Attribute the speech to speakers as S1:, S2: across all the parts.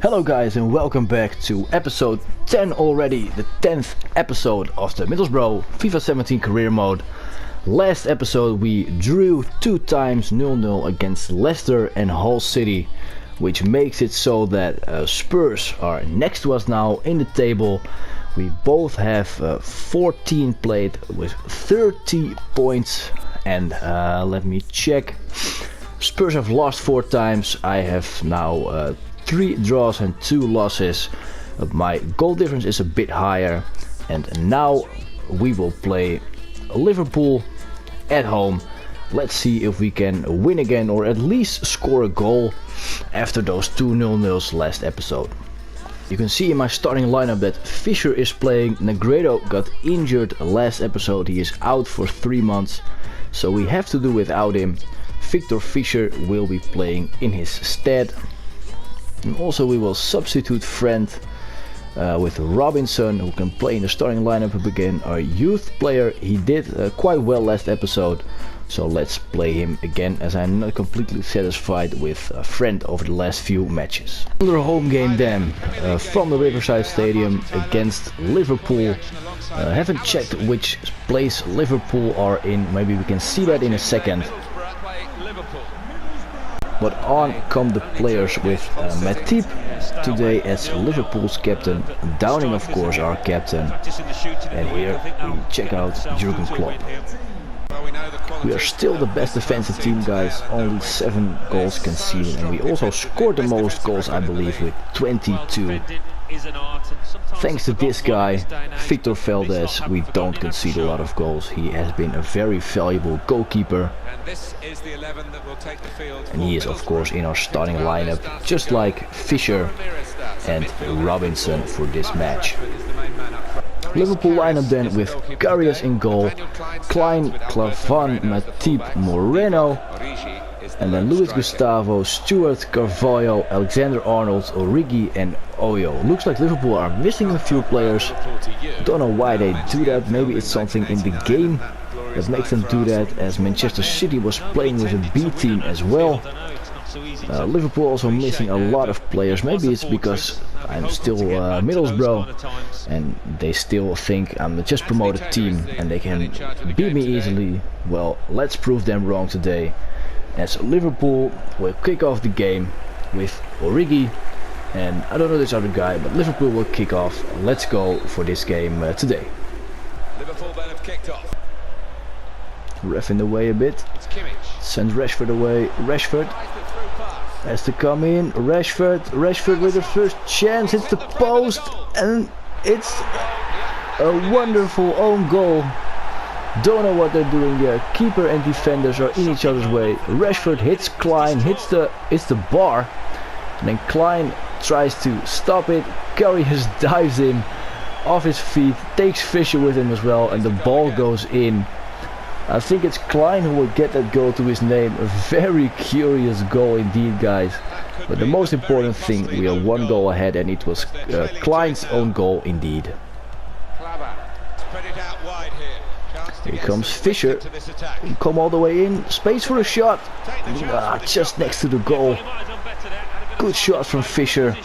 S1: Hello guys and welcome back to episode 10 already, the 10th episode of the Middlesbrough FIFA 17 career mode. Last episode we drew 2 times 0-0 against Leicester and Hull City, which makes it so that Spurs are next to us now in the table. We both have 14 played with 30 points and let me check. Spurs have lost 4 times, I have now 3 draws and 2 losses. My goal difference is a bit higher, and now we will play Liverpool at home. Let's see if we can win again or at least score a goal after those 2 0-0s last episode. You can see in my starting lineup that Fisher is playing. Negredo got injured last episode, he is out for 3 months, so we have to do without him. Victor Fisher will be playing in his stead. And also we will substitute Friend with Robinson, who can play in the starting lineup again. Our youth player, he did quite well last episode, so let's play him again, as I'm not completely satisfied with Friend over the last few matches. Another home game then from the Riverside Stadium against Liverpool. Haven't checked which place Liverpool are in, maybe we can see that in a second. But on come the players with Matip today as Liverpool's captain, Downing of course our captain, and here we check out Jurgen Klopp. We are still the best defensive team guys, only 7 goals conceded, and we also scored the most goals I believe with 22. Thanks to this guy, Victor Valdez, we don't concede a lot of goals. He has been a very valuable goalkeeper. And he is of course in our starting lineup, just like Fisher and Robinson for this match. Liverpool lineup then with Karius in goal, Clyne, Clyne, Matip, Moreno, and then Luis Gustavo, Stewart, Carvalho, Alexander-Arnold, Origi and Oyo. Looks like Liverpool are missing a few players. Don't know why they do that, maybe it's something in the game that makes them do that, as Manchester City was playing with a B team as well. Liverpool also missing a lot of players. Maybe it's because I'm still Middlesbrough and they still think I'm a just promoted team and they can beat me easily. Well, let's prove them wrong today, as Liverpool will kick off the game with Origi and I don't know this other guy, but Liverpool will kick off. Let's go for this game today. Liverpool then have kicked off. Ref in the way a bit, sends Rashford away. Rashford has to come in. Rashford with the first chance, hits the post and it's a wonderful own goal. Don't know what they're doing there. Keeper and defenders are in each other's way. Rashford hits Clyne, hits the bar, and then Clyne tries to stop it. Karius dives in off his feet, takes Fisher with him as well, and the ball goes in. I think it's Clyne who will get that goal to his name. A very curious goal indeed guys. But the most important thing, we are 1 goal ahead and it was Clyne's own goal indeed. Here comes Fisher. Come all the way in. Space for a shot. Just next to the goal. Good shot from Fisher.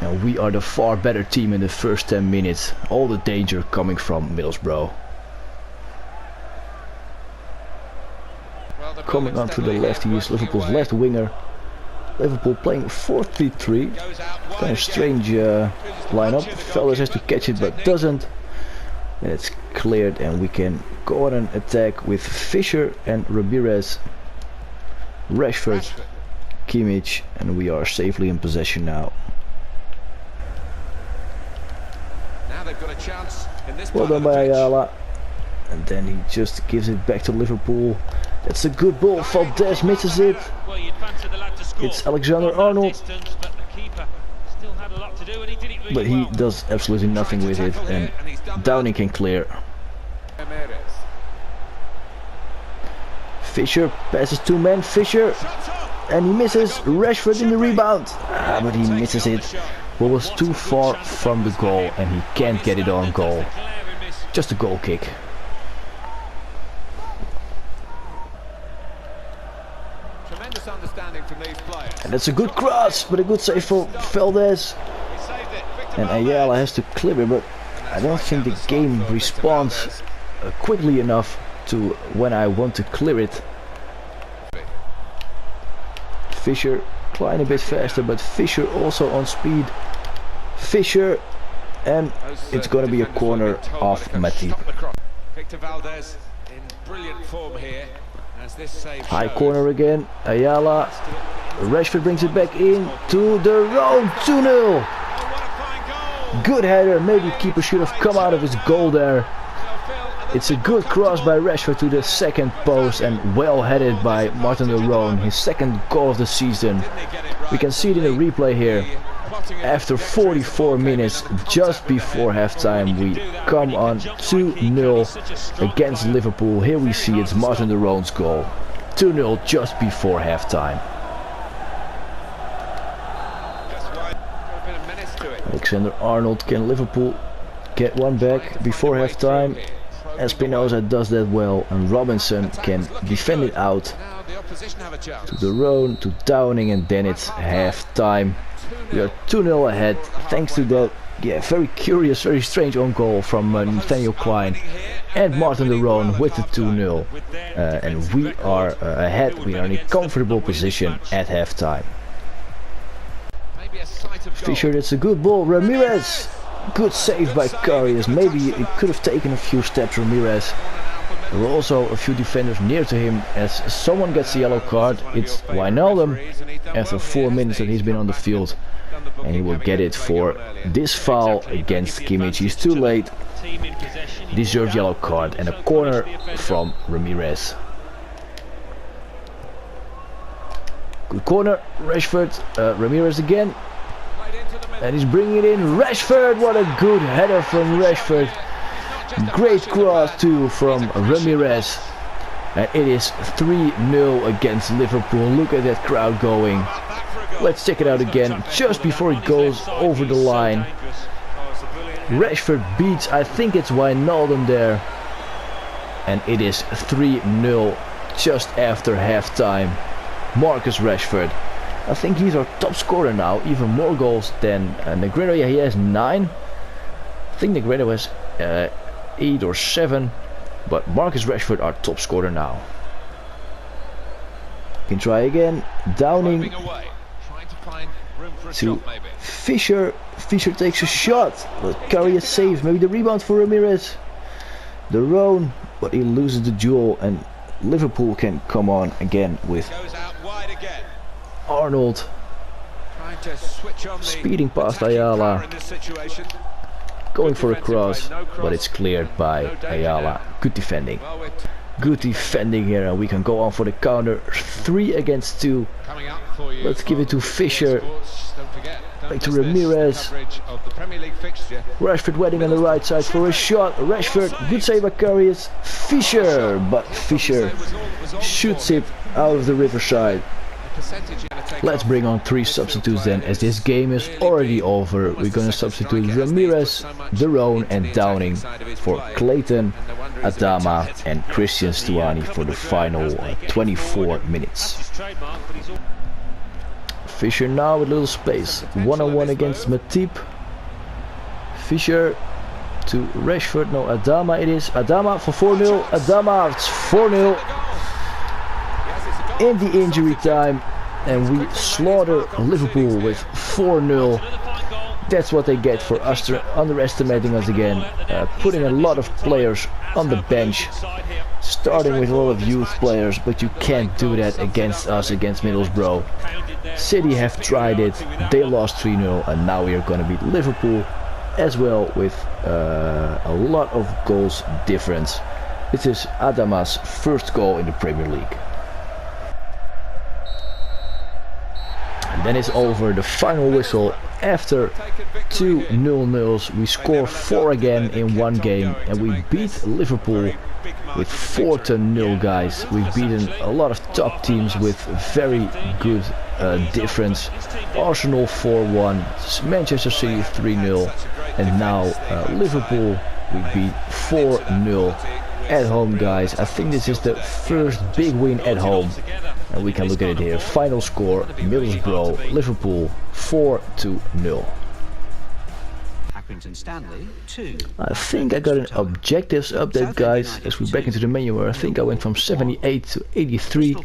S1: Now we are the far better team in the first 10 minutes. All the danger coming from Middlesbrough. Coming on to the left, he is Liverpool's left winger. Liverpool playing 4-3-3. Kind of strange lineup. Fellas has to catch it but doesn't. And it's cleared and we can go on an attack with Fisher and Ramirez, Rashford, Kimmich, and we are safely in possession now. They've got a chance in this well done by Ayala. And then he just gives it back to Liverpool. It's a good ball. Valdez misses it. It's Alexander-Arnold, but he does absolutely nothing with it, and Downing can clear. Fisher passes 2 men. Fisher, and he misses. Rashford in the rebound, but he misses it. Ball was too far from the goal and he can't get it on goal. Just a goal kick. That's a good cross, but a good save for Valdez. And Ayala has to clear it, but I don't think the game responds quickly enough to when I want to clear it. Fisher, Clyne a bit faster, but Fisher also on speed. Fisher, and it's going to be a corner off Matip.
S2: Victor Valdez in brilliant form here as this save
S1: high corner again. Ayala. Rashford brings it back in to the road. 2-0. Good header. Maybe keeper should have come out of his goal there. It's a good cross by Rashford to the second post and well headed by Martin de Roon. His second goal of the season. We can see it in the replay here. After 44 minutes, just before halftime, we come on 2-0 against Liverpool. Here we see it's Martin de Roon's goal. 2-0 just before halftime. Alexander-Arnold, can Liverpool get one back before halftime? Espinosa does that well, and Robinson can defend it out to de Roon, to Downing, and then it's halftime. We are 2-0 ahead thanks to that very curious, very strange own goal from Nathaniel Clyne and Martin de Roon with the 2-0. And we are ahead. We are in a comfortable position at halftime. Fisher, that's a good ball. Ramirez, good save by Karius. Maybe he could have taken a few steps, Ramirez. There were also a few defenders near to him as someone gets a yellow card. It's Wijnaldum after 4 minutes that he's been on the field. And he will get it for this foul against Kimmich. He's too late. Deserved yellow card and a corner from Ramirez. Good corner. Rashford, Ramirez again. And he's bringing it in. Rashford, what a good header from Rashford. Great cross too from Ramirez. And it is 3-0 against Liverpool. Look at that crowd going. Let's check it out again just before it goes over the line. Rashford beats, I think it's Wijnaldum there. And it is 3-0 just after halftime. Marcus Rashford. I think he's our top scorer now. Even more goals than Negredo. Yeah, he has 9. I think Negredo has 8 or 7. But Marcus Rashford our top scorer now. Can try again. Downing to Fisher. Fisher takes a shot. But Karius saves. Maybe the rebound for Ramirez. De Roon, but he loses the duel, and Liverpool can come on again with Arnold speeding past Ayala, going for a cross, but it's cleared by Ayala. Good defending. Good defending here, and we can go on for the counter. 3 against 2. Let's give it to Fisher. Back to Ramirez. Rashford waiting on the right side for a shot. Rashford, good save by Karius. Fisher, but Fisher shoots it out of the riverside. Let's bring on 3 substitutes then, as this game is already over. We're going to substitute Ramirez, De Roon and Downing for Clayton, Adama and Christian Stuani for the final 24 minutes. Fisher now with little space, one-on-one against Matip. Fisher to Rashford, no, Adama it is. Adama for 4-0, Adama, it's 4-0 in the injury time. And we slaughter Liverpool with 4-0. That's what they get for us underestimating us again. Putting a lot of players on the bench. Starting with a lot of youth players, but you can't do that against us, against Middlesbrough. City have tried it, they lost 3-0, and now we are going to beat Liverpool as well with a lot of goals difference. This is Adama's first goal in the Premier League. And then it's over, the final whistle. After 2 0-0s, we score 4 again in one game, and we beat Liverpool with 4-0, guys. We've beaten a lot of top teams with very good difference. Arsenal 4-1, Manchester City 3-0, and now Liverpool we beat 4-0. at home, guys. I think this is the first big win at home. And we can look at it here. Final score, Middlesbrough, Liverpool 4-0. I think I got an objectives update, guys, as we're back into the menu where I think I went from 78 to 83.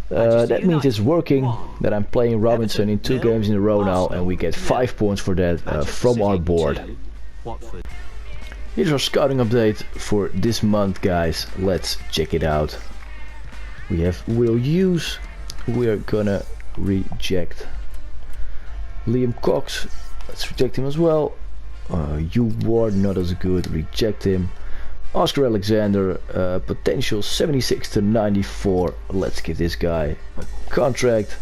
S1: That means it's working, that I'm playing Robinson in 2 games in a row now, and we get 5 points for that from our board. Here's our scouting update for this month, guys. Let's check it out. We have Will Hughes, who we are gonna reject. Liam Cox, let's reject him as well. Hugh Ward, not as good, reject him. Oscar Alexander, potential 76 to 94. Let's give this guy a contract.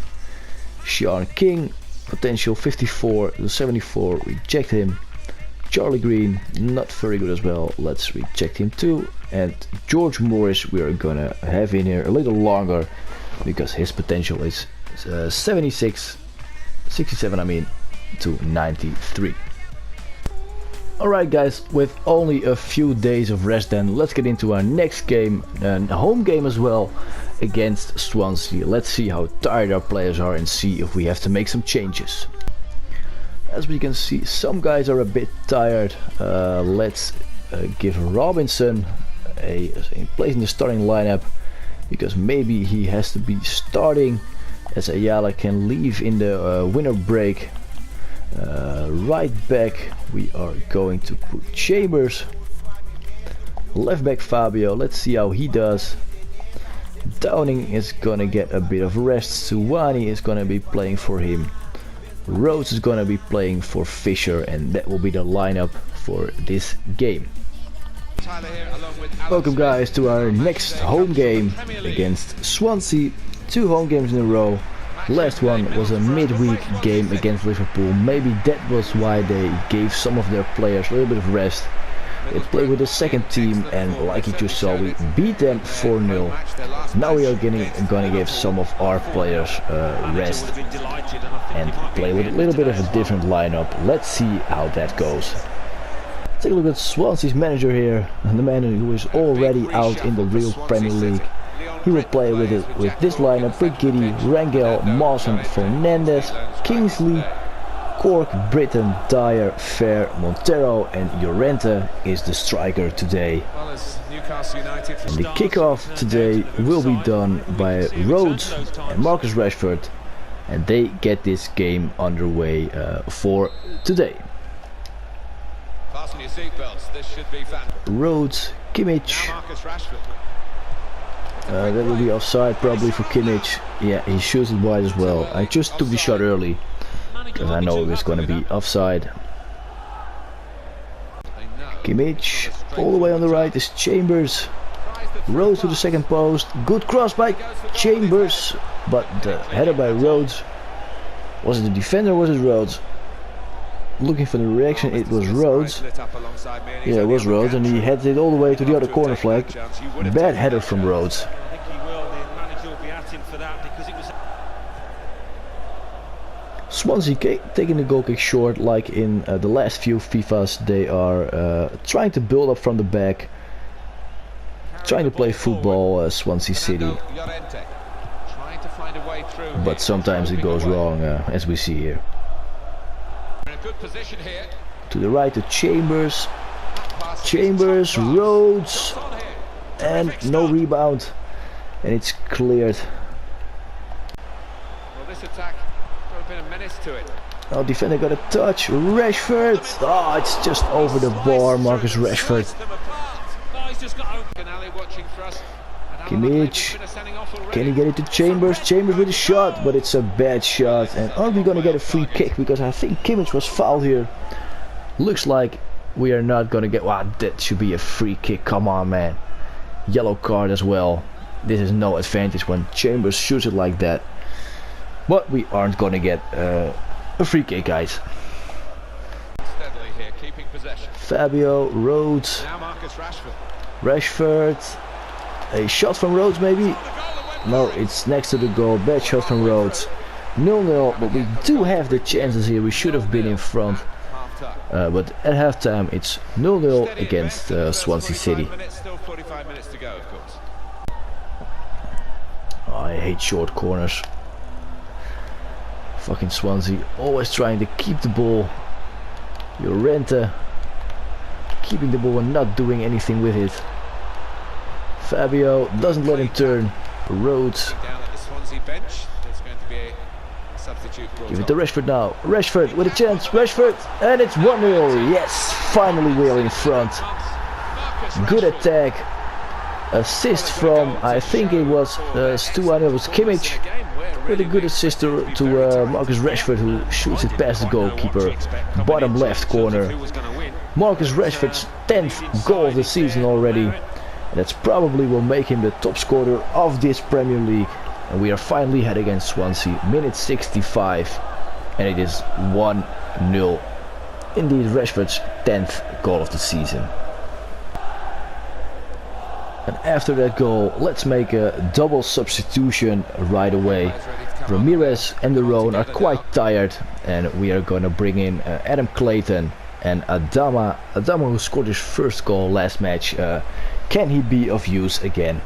S1: Sean King, potential 54 to 74. Reject him. Charlie Green, not very good as well. Let's reject him too. And George Morris, we are gonna have in here a little longer because his potential is 67, I mean, to 93. Alright, guys, with only a few days of rest then, let's get into our next game, a home game as well, against Swansea. Let's see how tired our players are and see if we have to make some changes. As we can see, some guys are a bit tired. Let's give Robinson a place in the starting lineup, because maybe he has to be starting as Ayala can leave in the winter break. Right back we are going to put Chambers. Left back Fabio, let's see how he does. Downing is gonna get a bit of rest. Suwani is gonna be playing for him. Rhodes is gonna be playing for Fisher, and that will be the lineup for this game. Welcome, guys, to our next home game against Swansea. 2 home games in a row. Last one was a midweek game against Liverpool. Maybe that was why they gave some of their players a little bit of rest. They played with the second team, and like you just saw, we beat them 4-0. Now we are gonna give some of our players rest and play with a little bit of a different lineup. Let's see how that goes. Take a look at Swansea's manager here, the man who is already out in the real Premier League. He will play with this lineup: Giddy, Rangel, Mawson, Fernandes, Kingsley, Cork, Britton, Dyer, Fair, Montero, and Llorente is the striker today. And the kickoff today will be done by Rhodes and Marcus Rashford, and they get this game underway for today. Rhodes, Kimmich. That will be offside probably for Kimmich. Yeah, he shoots it wide as well. I just took the shot early because I know it was going to be offside. Kimmich, all the way on the right is Chambers. Rhodes to the second post. Good cross by Chambers, but the header by Rhodes. Was it the defender or was it Rhodes? Looking for the reaction, it was Rhodes. Yeah, it was Rhodes, and he headed it all the way to the other corner flag. Bad header from Rhodes. Swansea taking the goal kick short, like in the last few FIFAs. They are trying to build up from the back, trying to play football, Swansea City. But sometimes it goes wrong, as we see here. To the right to Chambers. Chambers, Rhodes, and no rebound, and it's cleared. Oh, defender got a touch. Rashford. Oh, it's just over the bar. Marcus Rashford. Kimmich. Can he get it to Chambers? Chambers with a shot, but it's a bad shot. And are we gonna get a free kick? Because I think Kimmich was fouled here. Looks like we are not gonna get. Wow, that should be a free kick. Come on, man. Yellow card as well. This is no advantage when Chambers shoots it like that. But we aren't gonna get a free kick, guys. Fabio, Rhodes, Rashford. A shot from Rhodes maybe? No, it's next to the goal. Bad shot from Rhodes. 0-0, but we do have the chances here. We should have been in front. But at halftime it's 0-0 against Swansea City.
S2: Still 45 minutes to go, of course.
S1: I hate short corners. Fucking Swansea always trying to keep the ball. Llorente keeping the ball and not doing anything with it. Fabio doesn't let him turn. Rhodes.
S2: Down at the Swansea bench, there's going to be a substitute brought
S1: Give it
S2: on.
S1: to Rashford now. Rashford with a chance. Rashford, and it's 1-0. Yes, finally we are in front. Good attack. Assist from, I think it was Stuart, it was Kimmich, with a good assist to Marcus Rashford, who shoots it past the goalkeeper, bottom left corner. Marcus Rashford's 10th goal of the season already, and that's probably will make him the top scorer of this Premier League. And we are finally ahead against Swansea, minute 65, and it is 1-0. Indeed, Rashford's 10th goal of the season. And after that goal, let's make a double substitution right away. Ramirez and Lerone are quite tired, and we are gonna bring in Adam Clayton and Adama. Adama, who scored his first goal last match. Can he be of use again?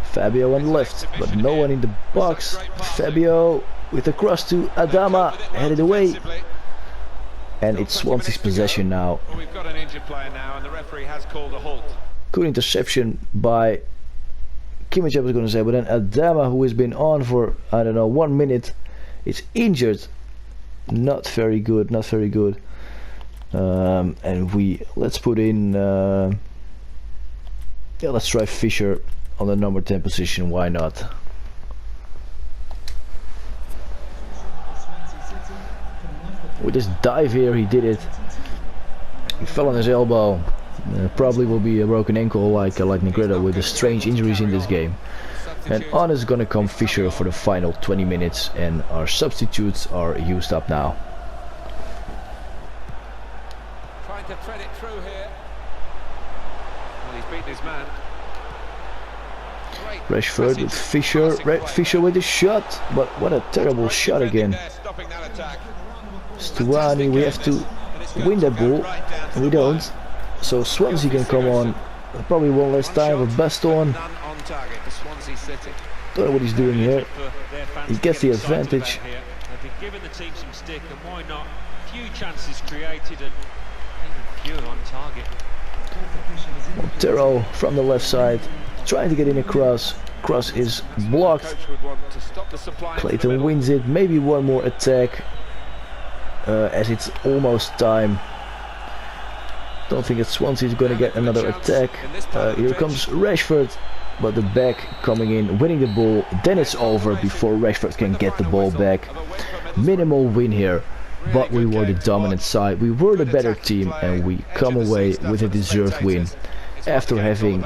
S1: Fabio on the left, but no one in the box. Fabio with a cross to Adama, headed away. And it's Swansea's possession now.
S2: Well, we've got an injured player now, and the referee has called a halt.
S1: Good interception by Kimmich, I was going to say, but then Adama, who has been on for, I don't know, 1 minute, is injured. Not very good, not very good. And let's put in, yeah, let's try Fisher on the number 10 position, why not? With this dive here, he did it. He fell on his elbow. Probably will be a broken ankle like Negredo, with the strange injuries in this game. And on is gonna come Fisher for the final 20 minutes, and our substitutes are used up now.
S2: Trying to thread it through here. Well, he's beaten his man. Great
S1: Rashford with Fisher. Fisher with his shot, but what a terrible shot again.
S2: there, stopping that attack.
S1: Stuani, we have to win that ball, and we don't. So Swansea can come on probably one last time with Baston.
S2: None on target for Swansea City.
S1: Don't know what he's doing here. He gets the advantage.
S3: They've been giving the team some stick, and why not? Few chances created and even pure on target.
S1: Montero from the left side, trying to get in a cross. Cross is blocked.
S2: Coach would want to stop the supply into the
S1: Clayton
S2: middle.
S1: wins it. Maybe one more attack, as it's almost time. Don't think that Swansea is going to get another attack. Here comes Rashford, but the back coming in, winning the ball. Then it's over before Rashford can get the ball back. Minimal win here, but we were the dominant side. We were the better team, and we come away with a deserved win. After having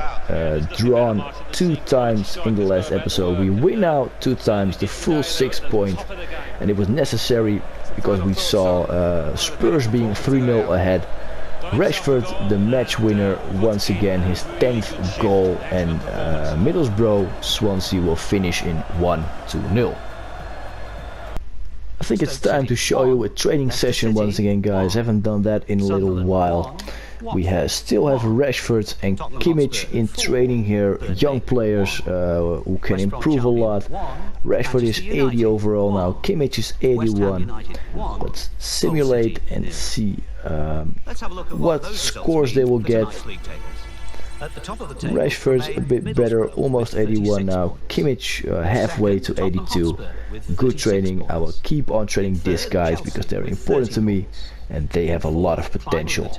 S1: drawn 2 times in the last episode, we win now 2 times, the full 6 points, and it was necessary because we saw Spurs being 3-0 ahead. Rashford, the match winner, once again his 10th goal, and Middlesbrough Swansea will finish in 1-0. I think it's time to show you a training session once again, guys. Haven't done that in a little while. We still have Rashford and Kimmich in training here, young players who can improve a lot. Rashford is 80 overall now, Kimmich is 81. Let's simulate and see what scores they will get. Rashford's a bit better, almost 81 now. Kimmich halfway to 82. Good training. I will keep on training these guys because they're important to me and they have a lot of potential.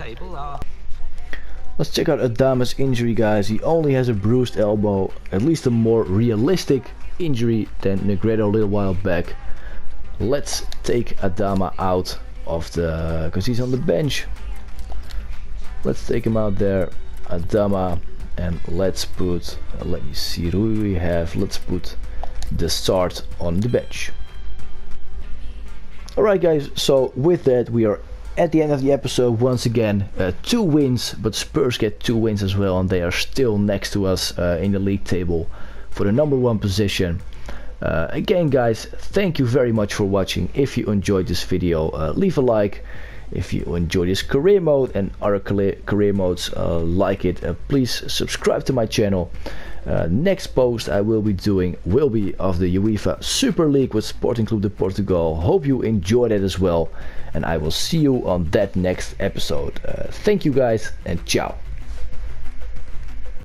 S1: Let's check out Adama's injury, guys. He only has a bruised elbow, at least a more realistic injury than Negredo a little while back. Let's take Adama out of the, because he's on the bench. Let's take him out there, Adama, and let's put, let me see who we have. Let's put the start on the bench. Alright guys, so with that we are at the end of the episode once again. 2 wins, but Spurs get 2 wins as well, and they are still next to us in the league table for the number 1 position. Again guys, thank you very much for watching. If you enjoyed this video, leave a like. If you enjoy this career mode and other career modes like it, please subscribe to my channel. Next post I will be doing will be of the UEFA Super League with Sporting Clube de Portugal. Hope you enjoyed it as well, and I will see you on that next episode. Thank you guys, and ciao.